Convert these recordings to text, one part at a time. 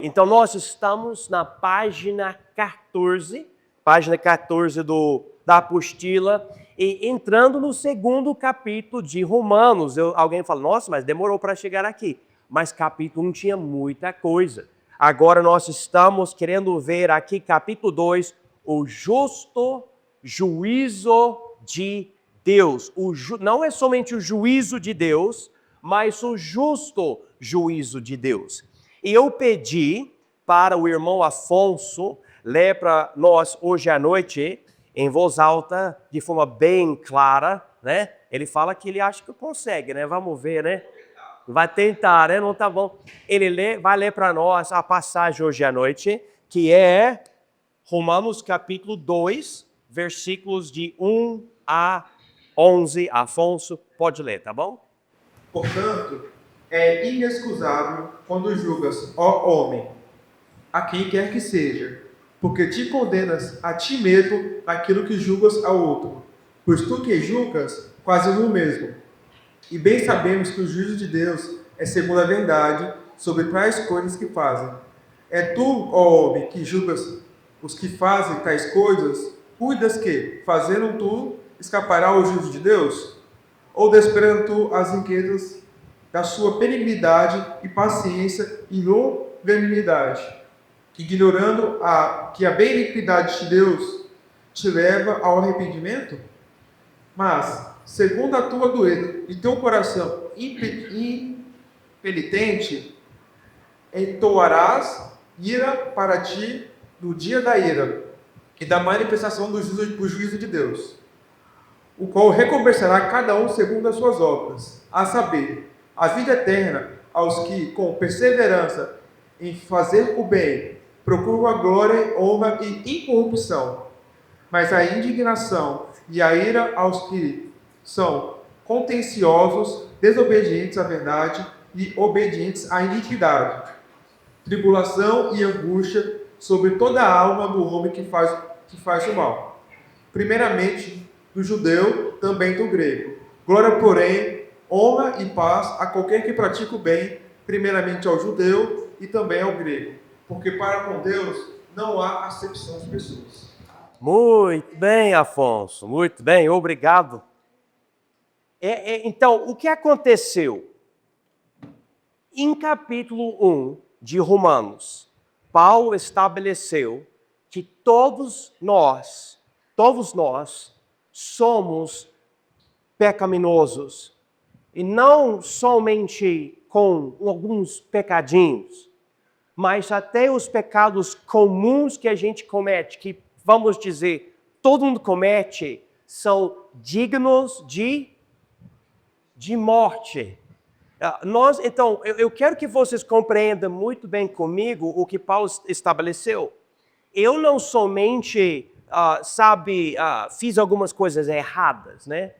Então, nós estamos na página 14 da apostila, e entrando no segundo capítulo de Romanos. Alguém fala, nossa, mas demorou para chegar aqui. Mas capítulo 1 tinha muita coisa. Agora nós estamos querendo ver aqui, capítulo 2, o justo juízo de Deus. Não é somente o juízo de Deus, mas o justo juízo de Deus. E eu pedi para o irmão Afonso ler para nós hoje à noite, em voz alta, de forma bem clara, né? Ele fala que ele acha que consegue, né? Vamos ver, né? Vai tentar, né? Não tá bom. Ele vai ler para nós a passagem hoje à noite, que é Romanos capítulo 2, versículos de 1 a 11. Afonso, pode ler, tá bom? Portanto, é inexcusável quando julgas, ó homem, a quem quer que seja, porque te condenas a ti mesmo naquilo que julgas ao outro. Pois tu que julgas, quase o mesmo. E bem sabemos que o juízo de Deus é segundo a verdade sobre tais coisas que fazem. É tu, ó homem, que julgas os que fazem tais coisas, cuidas que, fazendo tu, escapará ao juízo de Deus? Ou desesperando tu as riquezas da sua benignidade e paciência e longanimidade, ignorando que a benignidade de Deus te leva ao arrependimento? Mas, segundo a tua dureza e teu coração impenitente, entoarás ira para ti no dia da ira e da manifestação do juízo de Deus, o qual recompensará cada um segundo as suas obras, a saber, a vida eterna aos que, com perseverança em fazer o bem, procuram a glória, honra e incorrupção, mas a indignação e a ira aos que são contenciosos, desobedientes à verdade e obedientes à iniquidade, tribulação e angústia sobre toda a alma do homem que faz o mal, primeiramente do judeu, também do grego. Glória, porém, honra e paz a qualquer que pratica o bem, primeiramente ao judeu e também ao grego, porque para com Deus não há acepção de pessoas. Muito bem, Afonso, muito bem, obrigado. Então, o que aconteceu? Em capítulo 1 de Romanos, Paulo estabeleceu que todos nós somos pecaminosos. E não somente com alguns pecadinhos, mas até os pecados comuns que a gente comete, que vamos dizer, todo mundo comete, são dignos de morte. Então, eu quero que vocês compreendam muito bem comigo o que Paulo estabeleceu. Eu não somente, fiz algumas coisas erradas, né?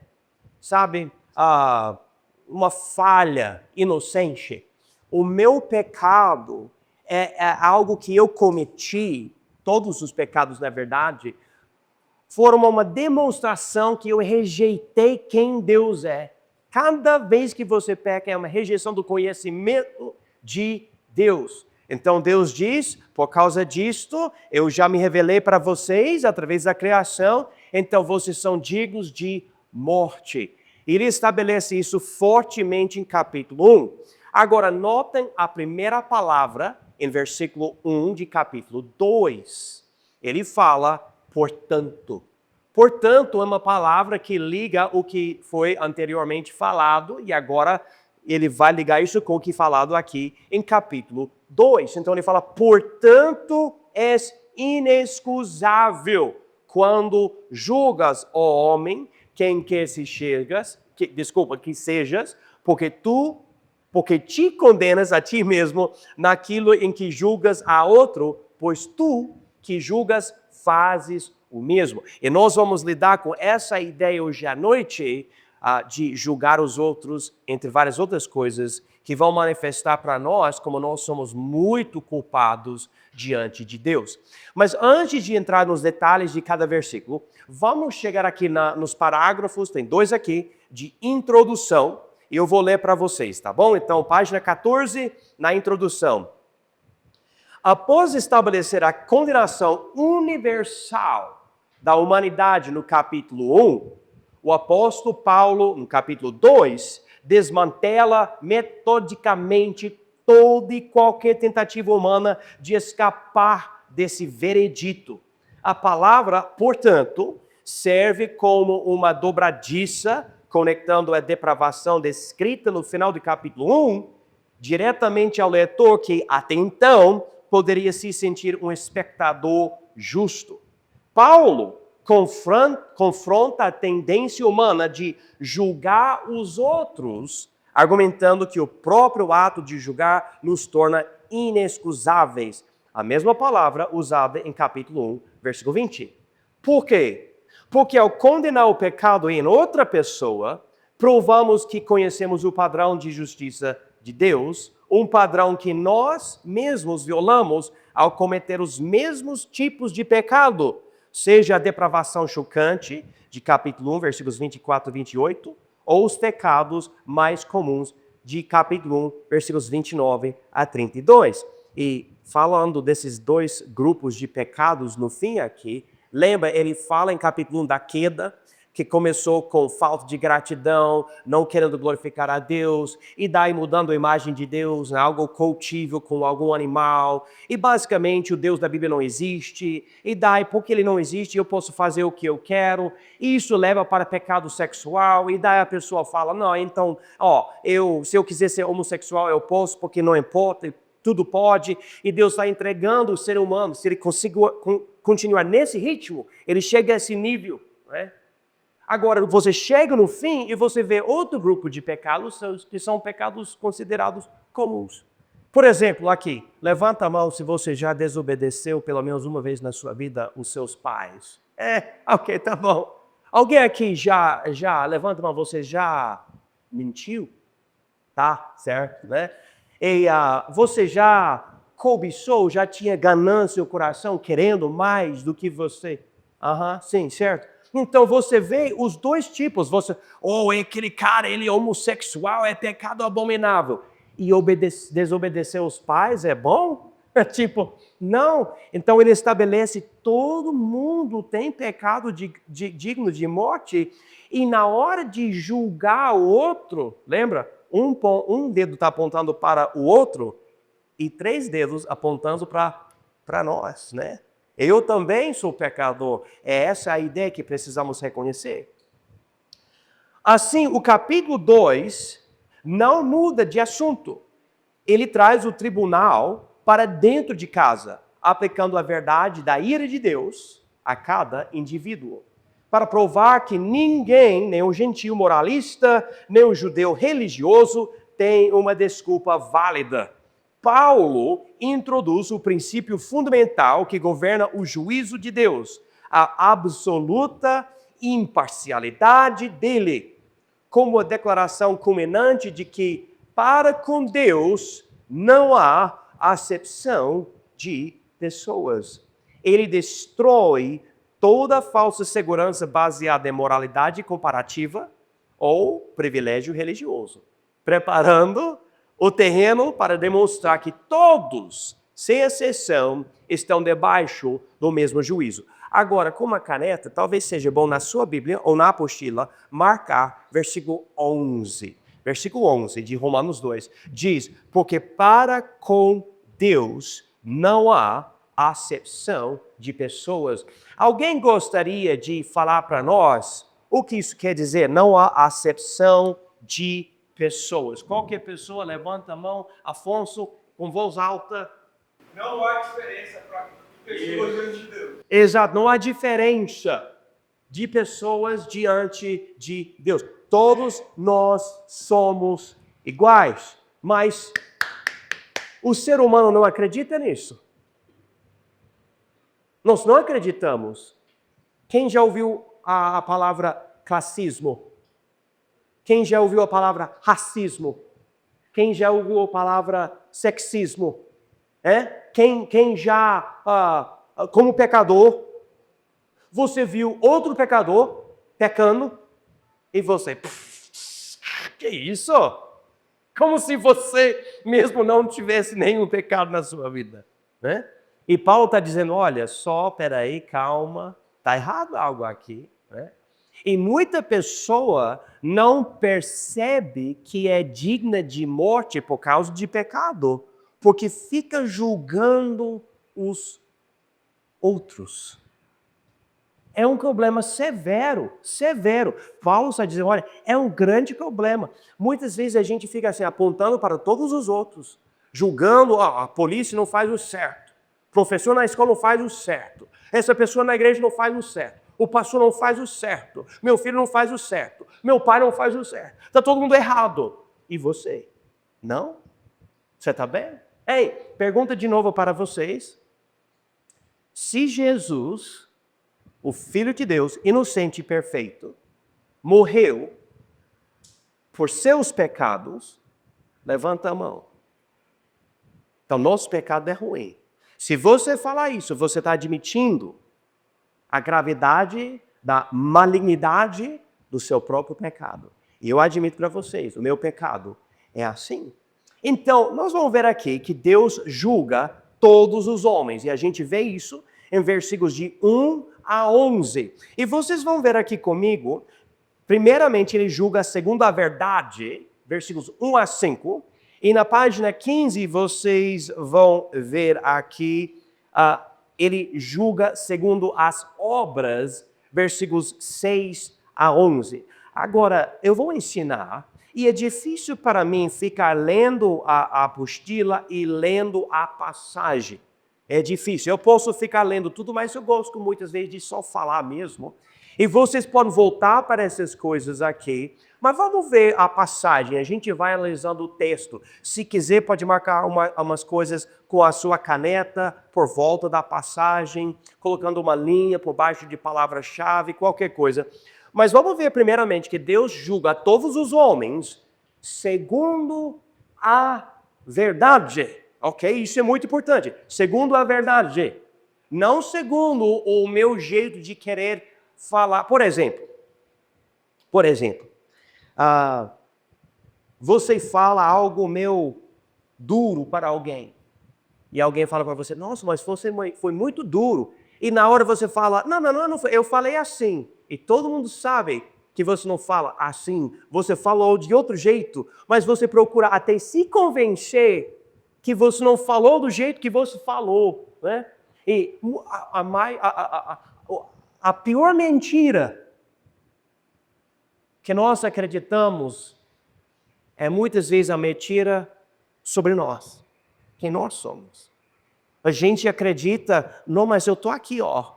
Uma falha inocente. O meu pecado é algo que eu cometi, todos os pecados, na verdade, foram uma demonstração que eu rejeitei quem Deus é. Cada vez que você peca é uma rejeição do conhecimento de Deus. Então Deus diz, por causa disto, eu já me revelei para vocês através da criação, então vocês são dignos de morte. Ele estabelece isso fortemente em capítulo 1. Agora, notem a primeira palavra em versículo 1 de capítulo 2. Ele fala, portanto. Portanto, é uma palavra que liga o que foi anteriormente falado e agora ele vai ligar isso com o que é falado aqui em capítulo 2. Então ele fala, portanto, és inexcusável quando julgas, ó homem, quem quer que sejas, porque te condenas a ti mesmo naquilo em que julgas a outro, pois tu que julgas fazes o mesmo. E nós vamos lidar com essa ideia hoje à noite de julgar os outros, entre várias outras coisas, que vão manifestar para nós como nós somos muito culpados diante de Deus. Mas antes de entrar nos detalhes de cada versículo, vamos chegar aqui nos parágrafos, tem 2 aqui, de introdução, e eu vou ler para vocês, tá bom? Então, página 14, na introdução. Após estabelecer a condenação universal da humanidade no capítulo 1, o apóstolo Paulo, no capítulo 2, desmantela metodicamente toda e qualquer tentativa humana de escapar desse veredito. A palavra, portanto, serve como uma dobradiça, conectando a depravação descrita no final do capítulo 1, diretamente ao leitor que, até então, poderia se sentir um espectador justo. Paulo confronta a tendência humana de julgar os outros, argumentando que o próprio ato de julgar nos torna inexcusáveis. A mesma palavra usada em capítulo 1, versículo 20. Por quê? Porque ao condenar o pecado em outra pessoa, provamos que conhecemos o padrão de justiça de Deus, um padrão que nós mesmos violamos ao cometer os mesmos tipos de pecado, seja a depravação chocante, de capítulo 1, versículos 24 e 28, ou os pecados mais comuns, de capítulo 1, versículos 29 a 32. E falando desses dois grupos de pecados no fim aqui, lembra, ele fala em capítulo 1 da queda, que começou com falta de gratidão, não querendo glorificar a Deus, e daí mudando a imagem de Deus, algo cultível com algum animal, e basicamente o Deus da Bíblia não existe, e daí porque ele não existe eu posso fazer o que eu quero, e isso leva para pecado sexual, e daí a pessoa fala, não, então, se eu quiser ser homossexual eu posso, porque não importa, tudo pode, e Deus está entregando o ser humano, se ele conseguir continuar nesse ritmo, ele chega a esse nível, né? Agora, você chega no fim e você vê outro grupo de pecados que são pecados considerados comuns. Por exemplo, aqui, levanta a mão se você já desobedeceu pelo menos uma vez na sua vida os seus pais. Ok, tá bom. Alguém aqui já levanta a mão, você já mentiu? Tá, certo, né? E você já cobiçou, já tinha ganância no coração, querendo mais do que você? Sim, certo. Então você vê os dois tipos. Aquele cara, ele é homossexual, é pecado abominável. E desobedecer os pais é bom? Não. Então ele estabelece todo mundo tem pecado digno de morte. E na hora de julgar o outro, lembra? Um dedo está apontando para o outro e 3 dedos apontando para nós, né? Eu também sou pecador. É essa a ideia que precisamos reconhecer. Assim, o capítulo 2 não muda de assunto. Ele traz o tribunal para dentro de casa, aplicando a verdade da ira de Deus a cada indivíduo, para provar que ninguém, nem o gentio moralista, nem o judeu religioso, tem uma desculpa válida. Paulo introduz o princípio fundamental que governa o juízo de Deus, a absoluta imparcialidade dele, como a declaração culminante de que para com Deus não há acepção de pessoas. Ele destrói toda falsa segurança baseada em moralidade comparativa ou privilégio religioso, preparando o terreno para demonstrar que todos, sem exceção, estão debaixo do mesmo juízo. Agora, com uma caneta, talvez seja bom na sua Bíblia ou na apostila marcar versículo 11. Versículo 11 de Romanos 2 diz, porque para com Deus não há acepção de pessoas. Alguém gostaria de falar para nós o que isso quer dizer? Não há acepção de pessoas. Qualquer pessoa levanta a mão, Afonso, com voz alta. Não há diferença para pessoas diante de Deus. Exato, não há diferença de pessoas diante de Deus. Todos nós somos iguais, mas o ser humano não acredita nisso. Nós não acreditamos. Quem já ouviu a palavra classismo? Quem já ouviu a palavra racismo? Quem já ouviu a palavra sexismo? Quem já, como pecador, você viu outro pecador pecando e você, que isso? Como se você mesmo não tivesse nenhum pecado na sua vida. né? E Paulo está dizendo, olha, só, peraí, calma, está errado algo aqui, né? E muita pessoa não percebe que é digna de morte por causa de pecado, porque fica julgando os outros. É um problema severo, severo. Paulo está dizendo, olha, é um grande problema. Muitas vezes a gente fica assim, apontando para todos os outros, julgando, a polícia não faz o certo, o professor na escola não faz o certo, essa pessoa na igreja não faz o certo, o pastor não faz o certo, meu filho não faz o certo, meu pai não faz o certo. Está todo mundo errado. E você? Não? Você está bem? Ei, pergunta de novo para vocês. Se Jesus, o Filho de Deus, inocente e perfeito, morreu por seus pecados, levanta a mão. Então, nosso pecado é ruim. Se você falar isso, você está admitindo a gravidade da malignidade do seu próprio pecado. E eu admito para vocês, o meu pecado é assim. Então, nós vamos ver aqui que Deus julga todos os homens. E a gente vê isso em versículos de 1 a 11. E vocês vão ver aqui comigo, primeiramente ele julga segundo a verdade, versículos 1 a 5. E na página 15 vocês vão ver aqui, ele julga segundo as obras, versículos 6 a 11. Agora, eu vou ensinar, e é difícil para mim ficar lendo a apostila e lendo a passagem. É difícil. Eu posso ficar lendo tudo, mas eu gosto muitas vezes de só falar mesmo. E vocês podem voltar para essas coisas aqui. Mas vamos ver a passagem. A gente vai analisando o texto. Se quiser, pode marcar umas coisas com a sua caneta por volta da passagem, colocando uma linha por baixo de palavra-chave, qualquer coisa. Mas vamos ver primeiramente que Deus julga todos os homens segundo a verdade. Ok? Isso é muito importante. Segundo a verdade. Não segundo o meu jeito de querer falar. Por exemplo, você fala algo meio duro para alguém. E alguém fala para você, nossa, mas você foi muito duro. E na hora você fala, não foi, eu falei assim. E todo mundo sabe que você não fala assim. Você falou de outro jeito, mas você procura até se convencer que você não falou do jeito que você falou, né? E a pior mentira que nós acreditamos é muitas vezes a mentira sobre nós, quem nós somos. A gente acredita, não, mas eu estou aqui, ó.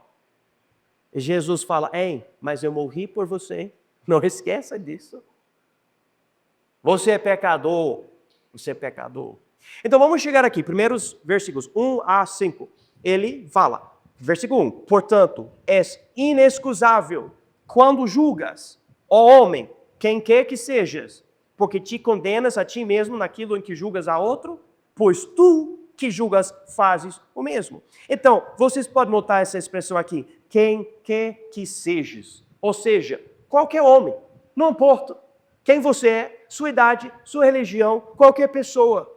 E Jesus fala, ei, mas eu morri por você. Não esqueça disso. Você é pecador. Você é pecador. Então vamos chegar aqui, primeiros versículos 1 a 5. Ele fala, versículo 1, portanto, és inexcusável quando julgas, ó homem, quem quer que sejas, porque te condenas a ti mesmo naquilo em que julgas a outro, pois tu que julgas fazes o mesmo. Então, vocês podem notar essa expressão aqui, quem quer que sejas, ou seja, qualquer homem, não importa quem você é, sua idade, sua religião, qualquer pessoa.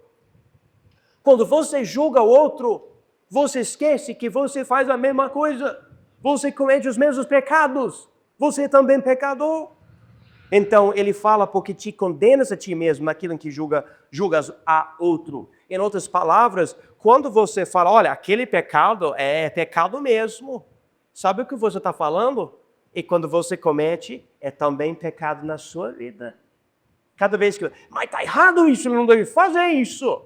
Quando você julga o outro, você esquece que você faz a mesma coisa. Você comete os mesmos pecados. Você é também pecador. Então ele fala porque te condenas a ti mesmo naquilo em que julgas a outro. Em outras palavras, quando você fala, olha, aquele pecado é pecado mesmo. Sabe o que você está falando? E quando você comete, é também pecado na sua vida. Cada vez que, mas está errado isso, não deve fazer isso.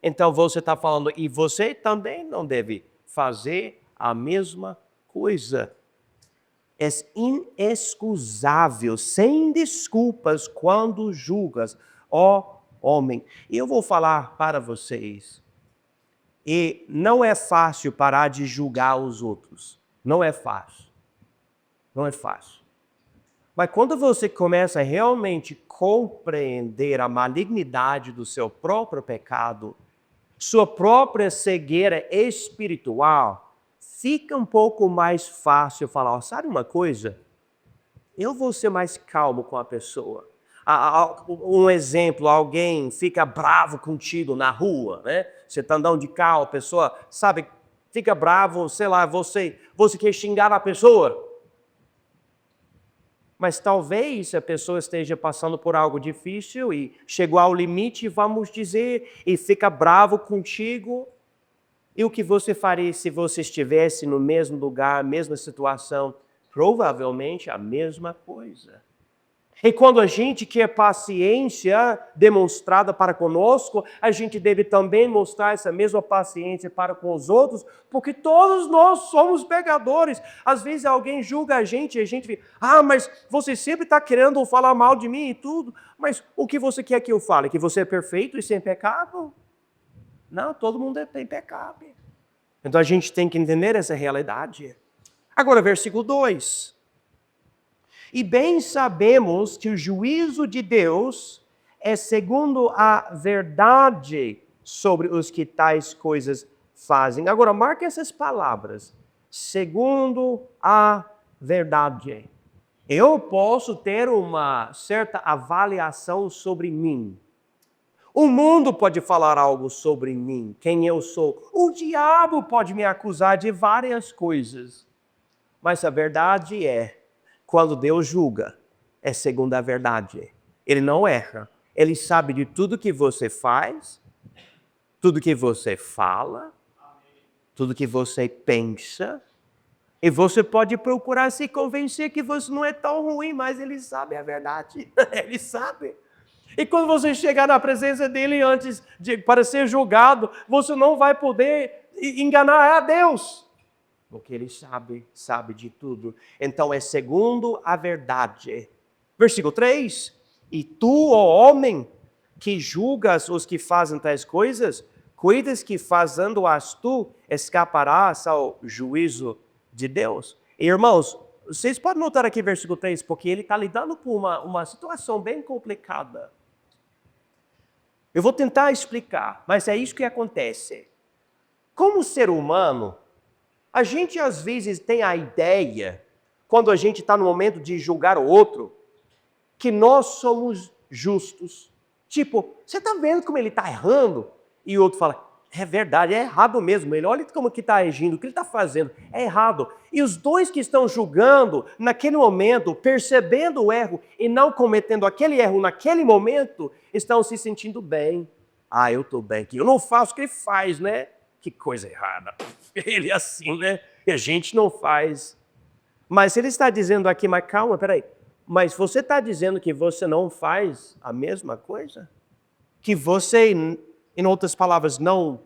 Então você está falando, e você também não deve fazer a mesma coisa. É inexcusável, sem desculpas, quando julgas, ó homem. E eu vou falar para vocês, e não é fácil parar de julgar os outros. Não é fácil. Não é fácil. Mas quando você começa a realmente compreender a malignidade do seu próprio pecado, sua própria cegueira espiritual, fica um pouco mais fácil falar, sabe uma coisa? Eu vou ser mais calmo com a pessoa. Um exemplo, alguém fica bravo contigo na rua, né? Você está andando de carro, a pessoa, sabe, fica bravo, sei lá, você quer xingar a pessoa. Mas talvez a pessoa esteja passando por algo difícil e chegou ao limite, vamos dizer, e fica bravo contigo. E o que você faria se você estivesse no mesmo lugar, mesma situação? Provavelmente a mesma coisa. E quando a gente quer paciência demonstrada para conosco, a gente deve também mostrar essa mesma paciência para com os outros, porque todos nós somos pecadores. Às vezes alguém julga a gente e a gente fica, mas você sempre está querendo falar mal de mim e tudo. Mas o que você quer que eu fale? Que você é perfeito e sem pecado? Não, todo mundo tem pecado. Então a gente tem que entender essa realidade. Agora, versículo 2. E bem sabemos que o juízo de Deus é segundo a verdade sobre os que tais coisas fazem. Agora, marque essas palavras. Segundo a verdade. Eu posso ter uma certa avaliação sobre mim. O mundo pode falar algo sobre mim, quem eu sou. O diabo pode me acusar de várias coisas. Mas a verdade é, quando Deus julga, é segundo a verdade. Ele não erra. Ele sabe de tudo que você faz, tudo que você fala, tudo que você pensa. E você pode procurar se convencer que você não é tão ruim, mas ele sabe a verdade. Ele sabe. E quando você chegar na presença dele para ser julgado, você não vai poder enganar a Deus. Porque ele sabe de tudo. Então é segundo a verdade. Versículo 3. E tu, ó homem, que julgas os que fazem tais coisas, cuidas que fazendo-as tu, escaparás ao juízo de Deus. E, irmãos, vocês podem notar aqui versículo 3, porque ele está lidando com uma situação bem complicada. Eu vou tentar explicar, mas é isso que acontece. Como ser humano, a gente às vezes tem a ideia, quando a gente está no momento de julgar o outro, que nós somos justos. Tipo, você está vendo como ele está errando? E o outro fala, é verdade, é errado mesmo. Ele olha como que está agindo, o que ele está fazendo, é errado. E os dois que estão julgando, naquele momento, percebendo o erro e não cometendo aquele erro naquele momento, estão se sentindo bem. Eu estou bem aqui, eu não faço o que ele faz, né? Que coisa errada. Ele é assim, né? E a gente não faz. Mas ele está dizendo aqui, mas calma, peraí. Mas você está dizendo que você não faz a mesma coisa? Que você, em outras palavras, não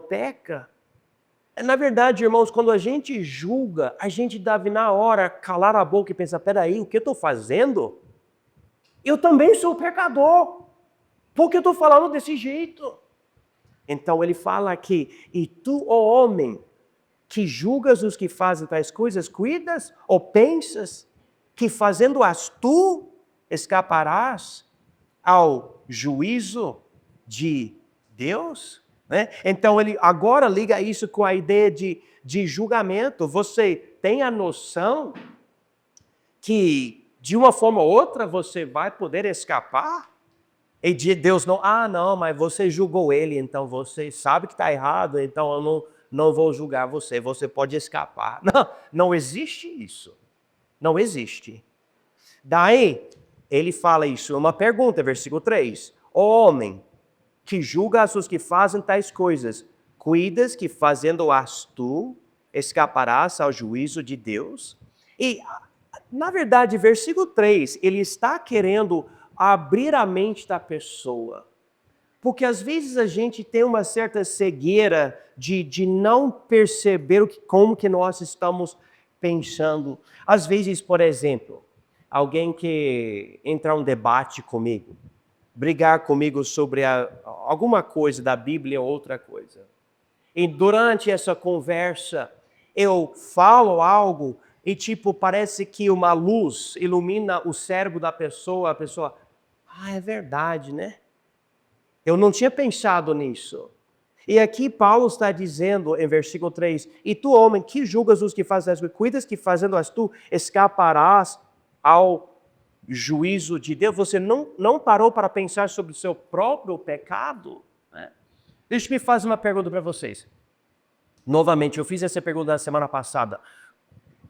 peca? Na verdade, irmãos, quando a gente julga, a gente deve na hora calar a boca e pensar, peraí, o que eu estou fazendo? Eu também sou pecador. Por que eu estou falando desse jeito? Então ele fala aqui, e tu, ó homem, que julgas os que fazem tais coisas, cuidas ou pensas que fazendo-as tu escaparás ao juízo de Deus? Né? Então ele agora liga isso com a ideia de julgamento. Você tem a noção que de uma forma ou outra você vai poder escapar? E de Deus não, mas você julgou ele, então você sabe que está errado, então eu não vou julgar você pode escapar. Não existe isso. Não existe. Daí, ele fala isso, uma pergunta, versículo 3. Ó homem, que julgas os que fazem tais coisas, cuidas que fazendo-as tu, escaparás ao juízo de Deus? E, na verdade, versículo 3, ele está querendo abrir a mente da pessoa. Porque às vezes a gente tem uma certa cegueira de não perceber como que nós estamos pensando. Às vezes, por exemplo, alguém que entrar um debate comigo, brigar comigo sobre alguma coisa da Bíblia ou outra coisa. E durante essa conversa, eu falo algo e parece que uma luz ilumina o cérebro da pessoa, a pessoa, é verdade, né? Eu não tinha pensado nisso. E aqui Paulo está dizendo em versículo 3, e tu, homem, que julgas os que fazem as coisas, cuidas que fazendo-as tu, escaparás ao juízo de Deus. Você não parou para pensar sobre o seu próprio pecado? Né? Deixa eu fazer uma pergunta para vocês. Novamente, eu fiz essa pergunta na semana passada.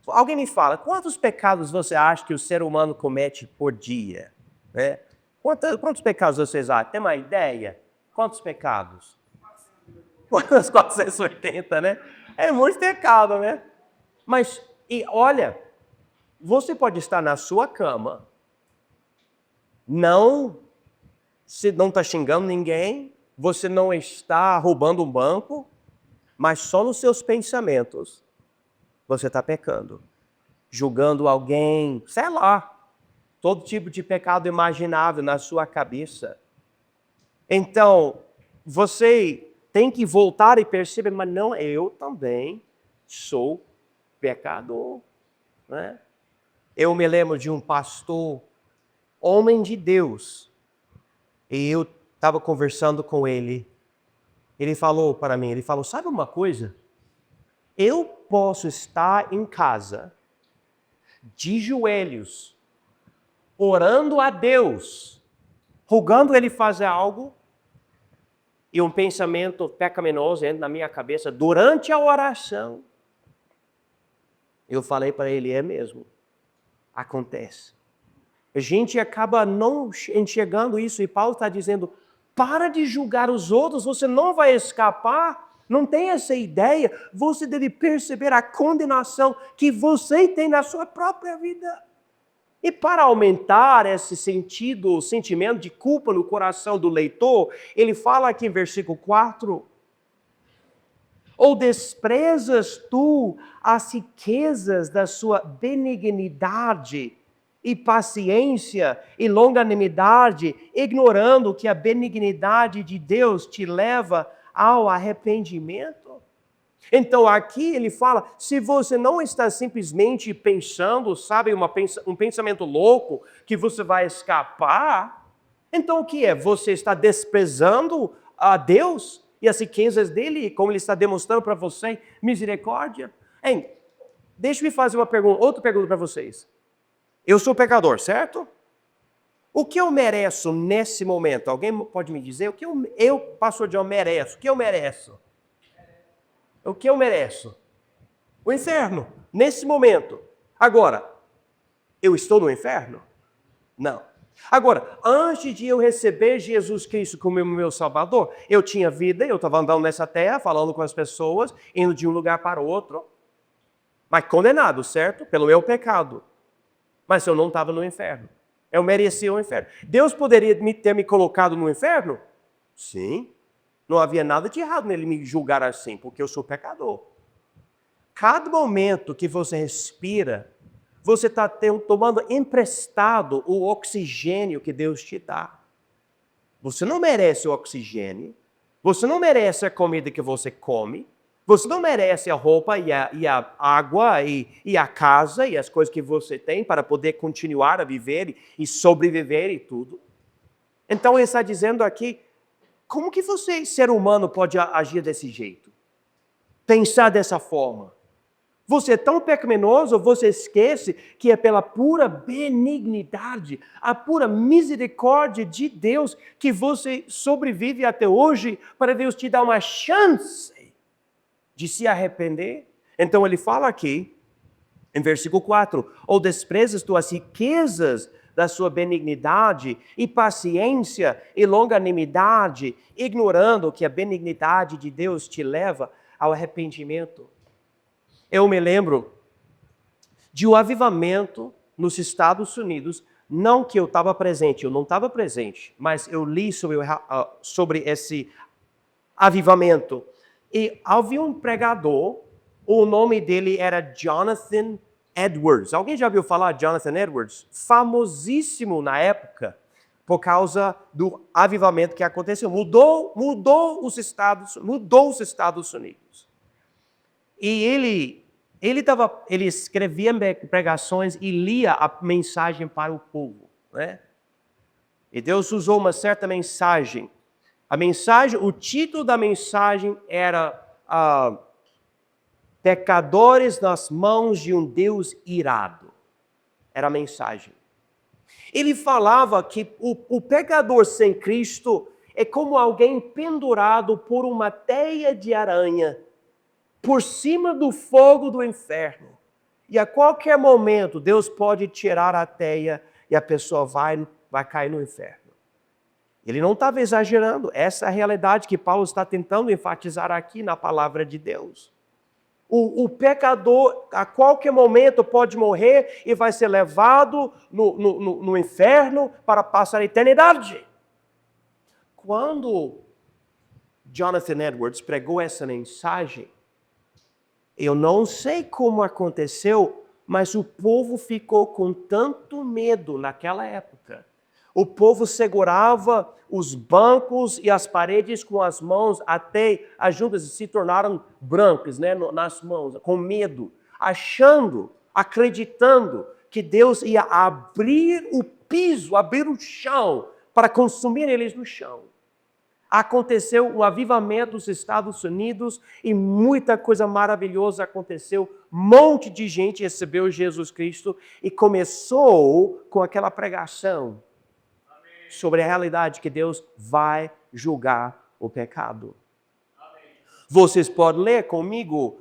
Alguém me fala, quantos pecados você acha que o ser humano comete por dia? Né? Quantos pecados vocês acham? Tem uma ideia? Quantos pecados? Uns 480, né? É muito pecado, né? Mas, e olha, você pode estar na sua cama, não está xingando ninguém, você não está roubando um banco, mas só nos seus pensamentos você está pecando. Julgando alguém, sei lá, todo tipo de pecado imaginável na sua cabeça. Então, você tem que voltar e perceber, mas não, eu também sou pecador. Né? Eu me lembro de um pastor, homem de Deus, e eu estava conversando com ele. Ele falou para mim, sabe uma coisa? Eu posso estar em casa, de joelhos, orando a Deus, rogando Ele fazer algo, e um pensamento pecaminoso entra na minha cabeça durante a oração. Eu falei para ele, é mesmo, acontece. A gente acaba não enxergando isso, e Paulo está dizendo, para de julgar os outros, você não vai escapar. Não tem essa ideia, você deve perceber a condenação que você tem na sua própria vida. E para aumentar esse sentimento de culpa no coração do leitor, ele fala aqui em versículo 4, ou desprezas tu as riquezas da sua benignidade e paciência e longanimidade, ignorando que a benignidade de Deus te leva ao arrependimento? Então aqui ele fala, se você não está simplesmente pensando, sabe, um pensamento louco que você vai escapar, então o que é? Você está desprezando a Deus e as riquezas dele, como ele está demonstrando para você, misericórdia? Hein, deixa eu fazer outra pergunta para vocês. Eu sou pecador, certo? O que eu mereço nesse momento? Alguém pode me dizer? O que eu pastor John, mereço? O que eu mereço? O que eu mereço? O inferno, nesse momento. Agora, eu estou no inferno? Não. Agora, antes de eu receber Jesus Cristo como meu Salvador, eu tinha vida, eu estava andando nessa terra, falando com as pessoas, indo de um lugar para outro, mas condenado, certo? Pelo meu pecado. Mas eu não estava no inferno. Eu merecia o inferno. Deus poderia ter me colocado no inferno? Sim. Não havia nada de errado nele me julgar assim, porque eu sou pecador. Cada momento que você respira, você está tomando emprestado o oxigênio que Deus te dá. Você não merece o oxigênio, você não merece a comida que você come, você não merece a roupa e a água e a casa e as coisas que você tem para poder continuar a viver e sobreviver e tudo. Então ele está dizendo aqui, como que você, ser humano, pode agir desse jeito? Pensar dessa forma? Você é tão pecaminoso, você esquece que é pela pura benignidade, a pura misericórdia de Deus que você sobrevive até hoje, para Deus te dar uma chance de se arrepender. Então ele fala aqui, em versículo 4, ou desprezas tuas riquezas da sua benignidade e paciência e longanimidade, ignorando que a benignidade de Deus te leva ao arrependimento. Eu me lembro de um avivamento nos Estados Unidos, não que eu estava presente, eu não estava presente, mas eu li sobre esse avivamento. E havia um pregador, o nome dele era Jonathan Edwards. Alguém já ouviu falar de Jonathan Edwards? Famosíssimo na época, por causa do avivamento que aconteceu. Mudou os Estados Unidos. E ele escrevia pregações e lia a mensagem para o povo. Né? E Deus usou uma certa mensagem. O título da mensagem era Pecadores nas mãos de um Deus irado. Era a mensagem. Ele falava que o pecador sem Cristo, é como alguém pendurado por uma teia de aranha por cima do fogo do inferno. E a qualquer momento, Deus pode tirar a teia e a pessoa vai cair no inferno. Ele não estava exagerando. Essa é a realidade que Paulo está tentando enfatizar aqui na palavra de Deus. O pecador, a qualquer momento, pode morrer e vai ser levado no inferno para passar a eternidade. Quando Jonathan Edwards pregou essa mensagem, eu não sei como aconteceu, mas o povo ficou com tanto medo naquela época. O povo segurava os bancos e as paredes com as mãos até as juntas se tornaram brancas, né, nas mãos, com medo, achando, acreditando que Deus ia abrir o piso, abrir o chão para consumir eles no chão. Aconteceu um avivamento nos Estados Unidos e muita coisa maravilhosa aconteceu. Um monte de gente recebeu Jesus Cristo e começou com aquela pregação sobre a realidade que Deus vai julgar o pecado. Vocês podem ler comigo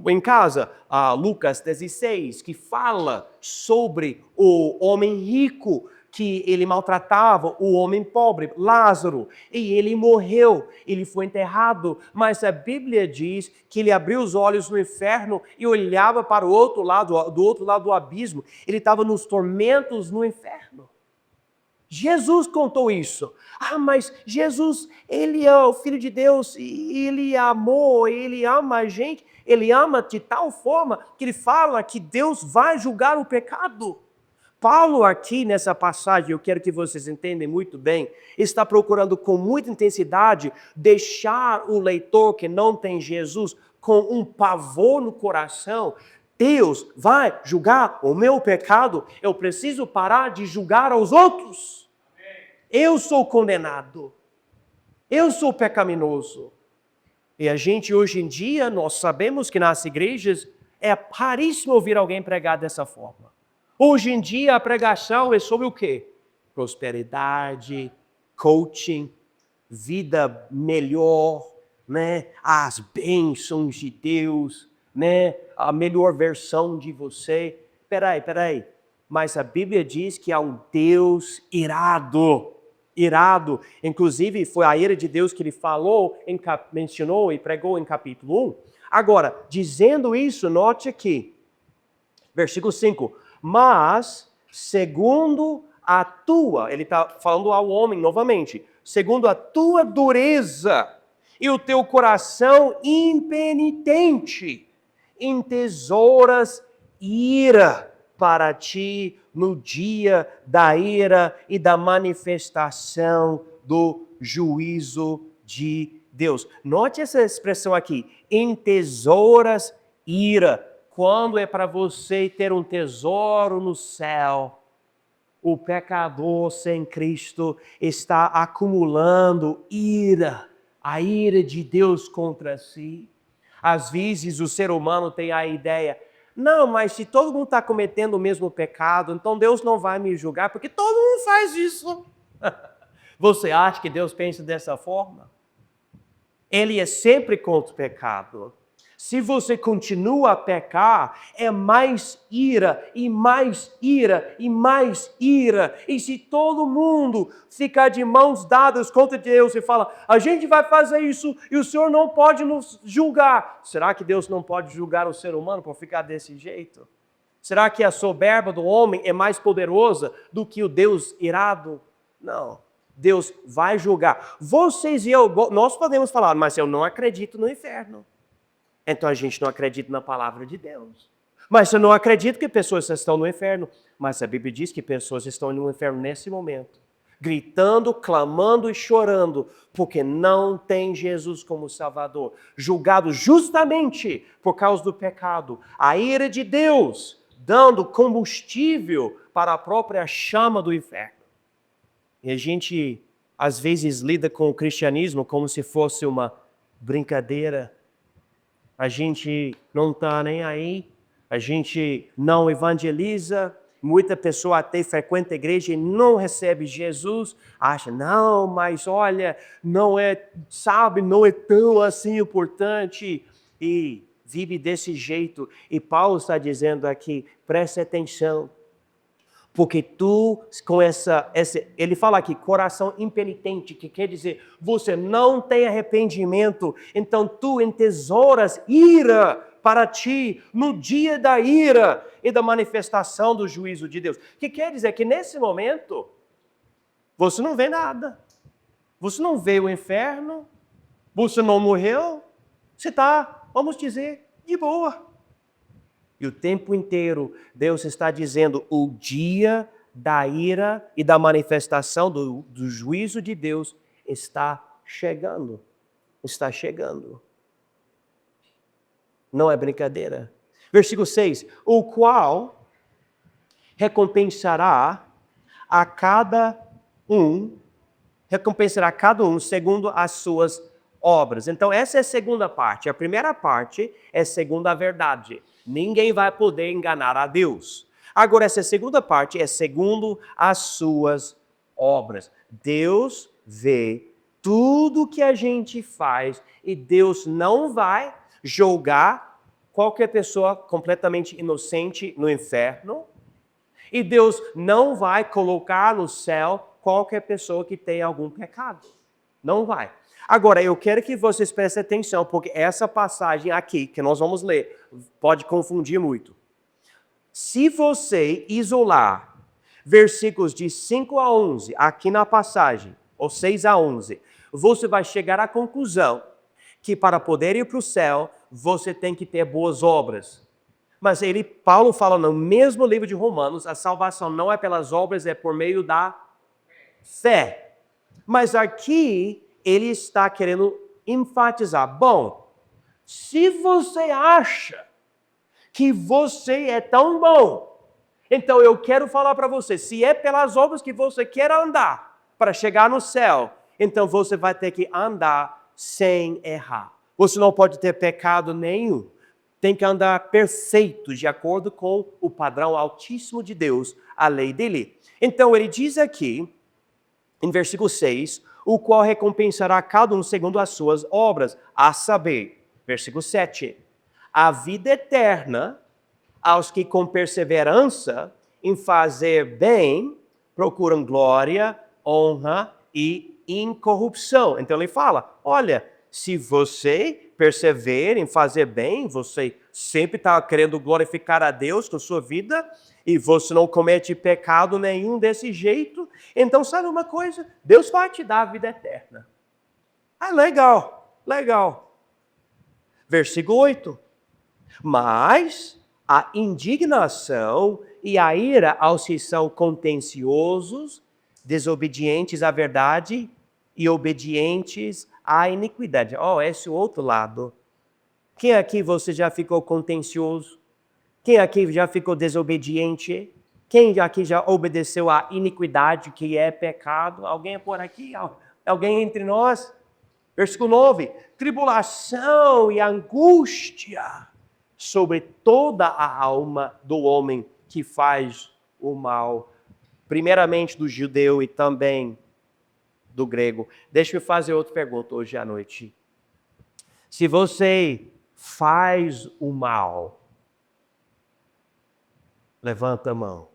em casa Lucas 16, que fala sobre o homem rico que ele maltratava o homem pobre, Lázaro, e ele morreu, ele foi enterrado, mas a Bíblia diz que ele abriu os olhos no inferno e olhava para o outro lado, do outro lado do abismo, ele estava nos tormentos no inferno. Jesus contou isso. Mas Jesus, ele é o Filho de Deus, e ele amou, ele ama a gente, ele ama de tal forma que ele fala que Deus vai julgar o pecado. Paulo aqui nessa passagem, eu quero que vocês entendam muito bem, está procurando com muita intensidade deixar o leitor que não tem Jesus com um pavor no coração. Deus vai julgar o meu pecado, eu preciso parar de julgar aos outros. Eu sou condenado, eu sou pecaminoso. E a gente hoje em dia, nós sabemos que nas igrejas é raríssimo ouvir alguém pregar dessa forma. Hoje em dia a pregação é sobre o quê? Prosperidade, coaching, vida melhor, né? As bênçãos de Deus, né? A melhor versão de você. Peraí. Mas a Bíblia diz que há um Deus irado. Inclusive foi a ira de Deus que ele falou, mencionou e pregou em capítulo 1. Agora, dizendo isso, note aqui, versículo 5. Mas, segundo a tua, ele está falando ao homem novamente, segundo a tua dureza e o teu coração impenitente, entesouras ira para ti no dia da ira e da manifestação do juízo de Deus. Note essa expressão aqui, entesouras ira. Quando é para você ter um tesouro no céu, o pecador sem Cristo está acumulando ira, a ira de Deus contra si. Às vezes o ser humano tem a ideia, não, mas se todo mundo está cometendo o mesmo pecado, então Deus não vai me julgar, porque todo mundo faz isso. Você acha que Deus pensa dessa forma? Ele é sempre contra o pecado. Se você continua a pecar, é mais ira, e mais ira, e mais ira. E se todo mundo ficar de mãos dadas contra Deus e fala, a gente vai fazer isso e o Senhor não pode nos julgar. Será que Deus não pode julgar o ser humano por ficar desse jeito? Será que a soberba do homem é mais poderosa do que o Deus irado? Não. Deus vai julgar. Vocês e eu, nós podemos falar, mas eu não acredito no inferno. Então a gente não acredita na palavra de Deus. Mas eu não acredito que pessoas estão no inferno. Mas a Bíblia diz que pessoas estão no inferno nesse momento. Gritando, clamando e chorando. Porque não tem Jesus como Salvador. Julgado justamente por causa do pecado. A ira de Deus dando combustível para a própria chama do inferno. E a gente às vezes lida com o cristianismo como se fosse uma brincadeira. A gente não está nem aí, a gente não evangeliza, Muita pessoa até frequenta a igreja e não recebe Jesus, acha, não, mas olha, não é, sabe, não é tão assim importante. E vive desse jeito. E Paulo está dizendo aqui, preste atenção. Porque tu, com ele fala aqui, coração impenitente, que quer dizer, você não tem arrependimento, então tu entesouras ira para ti no dia da ira e da manifestação do juízo de Deus. Que quer dizer que nesse momento, você não vê nada. Você não vê o inferno, você não morreu, você está, vamos dizer, de boa. E o tempo inteiro Deus está dizendo, o dia da ira e da manifestação do juízo de Deus está chegando. Está chegando. Não é brincadeira. Versículo 6. O qual recompensará cada um segundo as suas obras. Então essa é a segunda parte. A primeira parte é segundo a verdade. Ninguém vai poder enganar a Deus. Agora, essa segunda parte é segundo as suas obras. Deus vê tudo que a gente faz e Deus não vai julgar qualquer pessoa completamente inocente no inferno. E Deus não vai colocar no céu qualquer pessoa que tenha algum pecado. Não vai. Agora, eu quero que vocês prestem atenção, porque essa passagem aqui, que nós vamos ler, pode confundir muito. Se você isolar versículos de 5 a 11, aqui na passagem, ou 6 a 11, você vai chegar à conclusão que para poder ir para o céu, você tem que ter boas obras. Mas Paulo fala no mesmo livro de Romanos, a salvação não é pelas obras, é por meio da fé. Mas aqui ele está querendo enfatizar, bom, se você acha que você é tão bom, então eu quero falar para você, se é pelas obras que você quer andar para chegar no céu, então você vai ter que andar sem errar. Você não pode ter pecado nenhum. Tem que andar perfeito, de acordo com o padrão altíssimo de Deus, a lei dele. Então ele diz aqui, em versículo 6, o qual recompensará cada um segundo as suas obras, a saber, versículo 7, a vida eterna aos que com perseverança em fazer bem procuram glória, honra e incorrupção. Então ele fala, olha, se você persevera em fazer bem, você sempre está querendo glorificar a Deus com sua vida, e você não comete pecado nenhum desse jeito, então sabe uma coisa? Deus vai te dar a vida eterna. Ah, legal, legal. Versículo 8. Mas a indignação e a ira aos que são contenciosos, desobedientes à verdade e obedientes à iniquidade. Esse é o outro lado. Quem aqui você já ficou contencioso? Quem aqui já ficou desobediente? Quem aqui já obedeceu à iniquidade, que é pecado? Alguém por aqui? Alguém entre nós? Versículo 9. Tribulação e angústia sobre toda a alma do homem que faz o mal. Primeiramente do judeu e também do grego. Deixa eu fazer outra pergunta hoje à noite. Se você faz o mal, levanta a mão.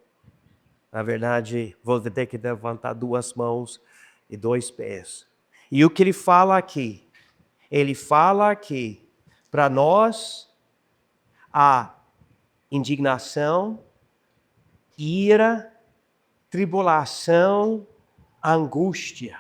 Na verdade, vou ter que levantar 2 mãos e 2 pés. E o que ele fala aqui? Ele fala aqui, para nós, a indignação, ira, tribulação, angústia.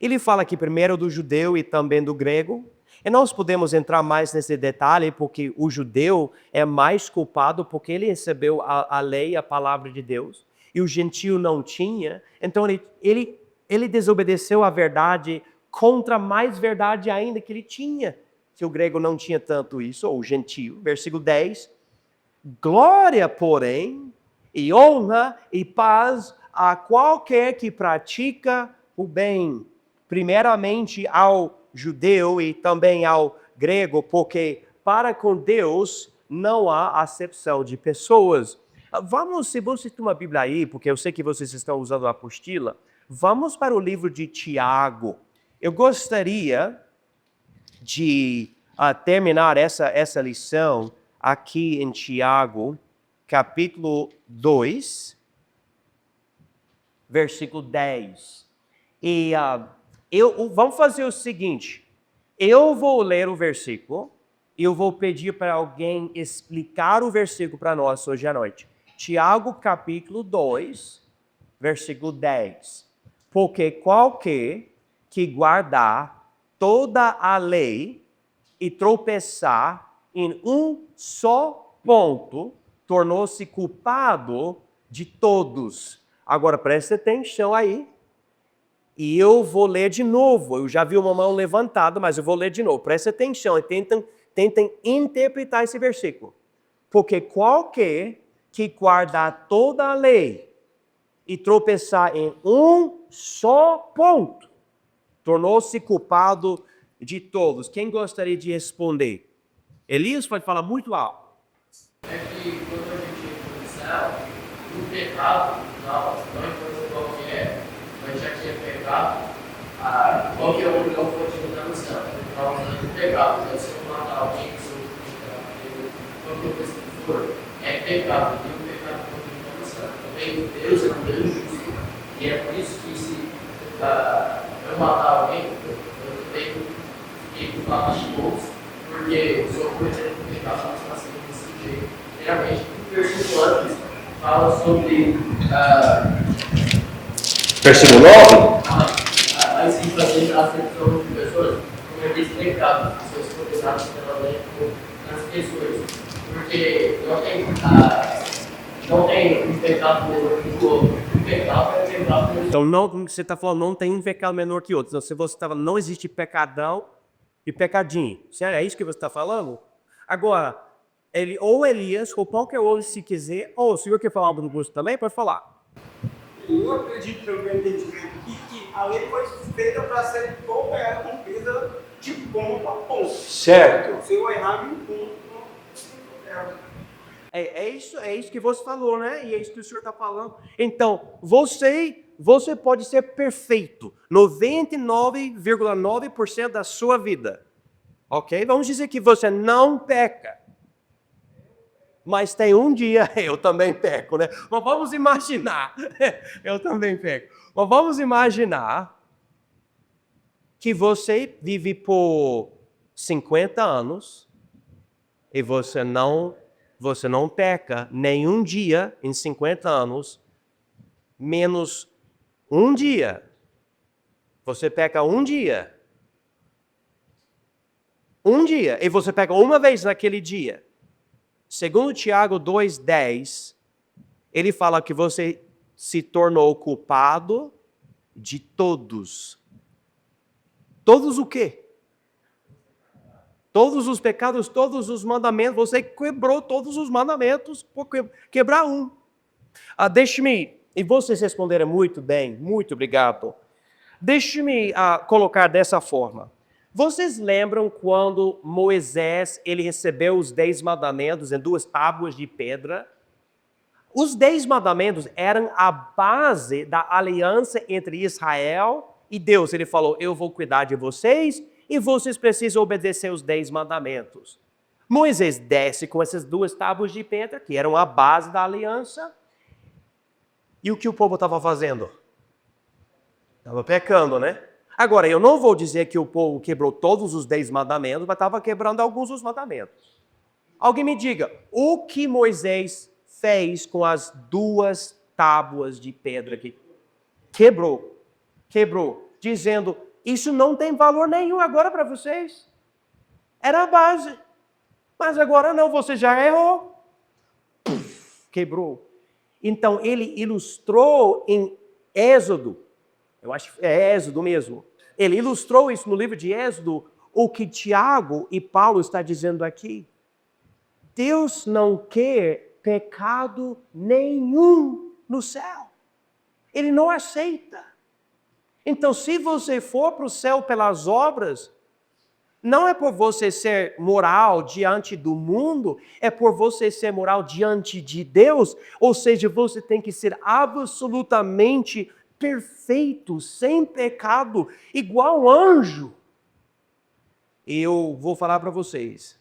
Ele fala aqui primeiro do judeu e também do grego. E nós podemos entrar mais nesse detalhe porque o judeu é mais culpado porque ele recebeu a lei, a palavra de Deus. E o gentio não tinha. Então ele desobedeceu a verdade contra mais verdade ainda que ele tinha. Que o grego não tinha tanto isso, ou o gentio. Versículo 10. Glória, porém, e honra e paz a qualquer que pratica o bem. Primeiramente ao judeu e também ao grego, porque para com Deus não há acepção de pessoas. Vamos, se você tem uma Bíblia aí, porque eu sei que vocês estão usando a apostila, vamos para o livro de Tiago. Eu gostaria de terminar essa lição aqui em Tiago, capítulo 2, versículo 10. E vamos fazer o seguinte, eu vou ler o versículo e eu vou pedir para alguém explicar o versículo para nós hoje à noite. Tiago, capítulo 2, versículo 10. Porque qualquer que guardar toda a lei e tropeçar em um só ponto, tornou-se culpado de todos. Agora preste atenção aí. E eu vou ler de novo. Eu já vi uma mão levantada, mas eu vou ler de novo. Preste atenção e tentem interpretar esse versículo. Porque qualquer que guardar toda a lei e tropeçar em um só ponto, tornou-se culpado de todos. Quem gostaria de responder? Elias pode falar muito alto. É que quando a gente entra no céu, o pecado, não importa qual que é, mas já que é pecado, qualquer um não pode entrar no céu. Então, o pecado, então, se eu matar alguém, se eu qualquer coisa que for, é pecado, e o pecado não pode entrar no céu. Também Deus é um Deus justo, e é por isso que se eu matar alguém, eu tenho que falar de todos, porque eu sou cometendo pecado, não está sendo desse jeito. Primeiramente, o versículo antes fala sobre Versículo 9? a fazer a acepção de pessoas como esse pecado, pessoas condenadas pela lei nas pessoas. Porque não tem um pecado menor que o outro. O pecado é pecado menor. Então, não, você está falando não tem um pecado menor que outro. Então, se você estava, não existe pecadão e pecadinho. Sério, é isso que você está falando? Agora, ou Elias, ou qualquer outro, se quiser, ou o senhor quer falar do curso também, pode falar. Eu acredito pelo meu entendimento que a lei foi feita para ser toda ela cumprida de ponto a ponto. Certo. Se eu errar em um ponto, É isso que você falou, né? E é isso que o senhor está falando. Então, você pode ser perfeito 99,9% da sua vida. Ok? Vamos dizer que você não peca. Mas tem um dia, eu também peco, né? Mas vamos imaginar, eu também peco. Mas vamos imaginar que você vive por 50 anos e você não peca nenhum dia em 50 anos, menos um dia. Você peca um dia. Um dia. E você peca uma vez naquele dia. Segundo Tiago 2,10, ele fala que você se tornou culpado de todos. Todos o quê? Todos os pecados, todos os mandamentos. Você quebrou todos os mandamentos por quebrar um. Deixe-me, e vocês responderam muito bem, muito obrigado. Deixe-me colocar dessa forma. Vocês lembram quando Moisés ele recebeu os 10 mandamentos em 2 tábuas de pedra? Os 10 mandamentos eram a base da aliança entre Israel e Deus. Ele falou, eu vou cuidar de vocês e vocês precisam obedecer os 10 mandamentos. Moisés desce com essas 2 tábuas de pedra, que eram a base da aliança. E o que o povo estava fazendo? Estava pecando, né? Agora, eu não vou dizer que o povo quebrou todos os 10 mandamentos, mas estava quebrando alguns dos mandamentos. Alguém me diga, o que Moisés fez com as 2 tábuas de pedra aqui? Quebrou, dizendo, isso não tem valor nenhum agora para vocês. Era a base. Mas agora não, você já errou. Quebrou. Então, ele ilustrou em Êxodo, eu acho que é Êxodo mesmo. Ele ilustrou isso no livro de Êxodo, o que Tiago e Paulo está dizendo aqui. Deus não quer pecado nenhum no céu. Ele não aceita. Então, se você for para o céu pelas obras, Não é por você ser moral diante do mundo, é por você ser moral diante de Deus. Ou seja, você tem que ser absolutamente perfeito, sem pecado, igual anjo. E eu vou falar para vocês,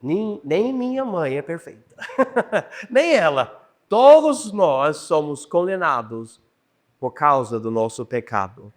nem minha mãe é perfeita, nem ela. Todos nós somos condenados por causa do nosso pecado.